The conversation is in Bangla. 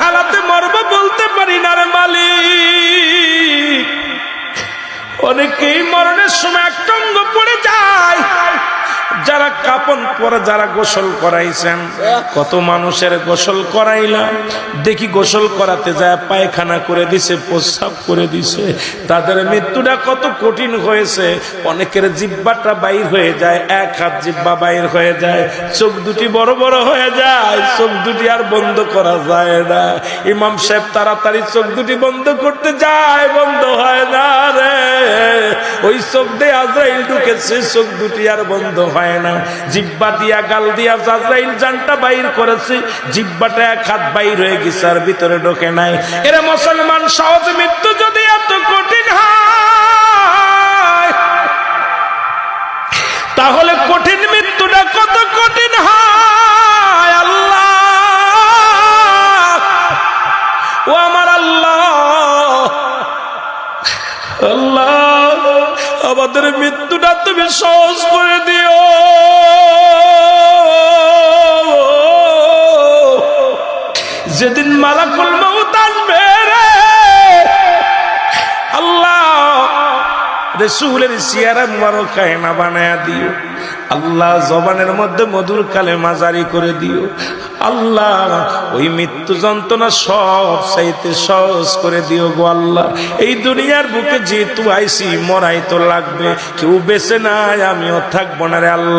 হালাতে মরবো বলতে পারি না রে মালিক। অনেকেই মরণের সময় একটা অঙ্গ পড়ে যায়, যারা কাপন পরে যারা গোসল করাইছেন, কত মানুষের গোসল করাইলাম, দেখি গোসল করাতে যায় পায়খানা করে দিছে, প্রস্রাব করে দিছে, তাদের মৃত্যুটা কত কঠিন হয়েছে। অনেকের জিহ্বাটা বাইর হয়ে যায়, এক হাত জিহ্বা বাইর হয়ে যায়, চোখ দুটি বড় বড় হয়ে যায়, চোখ দুটি আর বন্ধ করা যায় না। ইমাম সাহেব তাড়াতাড়ি চোখ দুটি বন্ধ করতে যায়, বন্ধ হয় না রে। ওই চোখ দিয়ে আজরাইল ঢুকেছে, চোখ দুটি আর বন্ধ হয় না। জিহ্বা দিয়া গাল দিয়া আজরাইল জানটা বাইর করেছে, জিহ্বাটা এক হাত বাইর হয়ে গেছে আর ভিতরে ঢোকে নাই। এরা মুসলমান, সহজ মৃত্যু যদি এত কঠিন হয়, তাহলে কঠিন মৃত্যুটা কত কঠিন হয়। আল্লাহ, ও আমার আল্লাহ, আল্লাহ আমাদের মৃত্যুটা তুমি সহজ করে দিও। যেদিন মালাকুল মউত আসবে রে আল্লাহ, রাসূলের চেহারা মুবারক কায়না বানায়া দিও আল্লাহ, জবানের মধ্যে মধুর কালেমা জারি করে দিও আল্লাহ। ওই মৃত্যু যন্ত্রণা সব চাইতে সহজ করে দিও গো আল্লাহ। এই দুনিয়ার বুকে যেহেতু আইছি, মরাই তো লাগবে, কেউ বেঁচে নাই, আমিও থাকবো না রে আল্লাহ।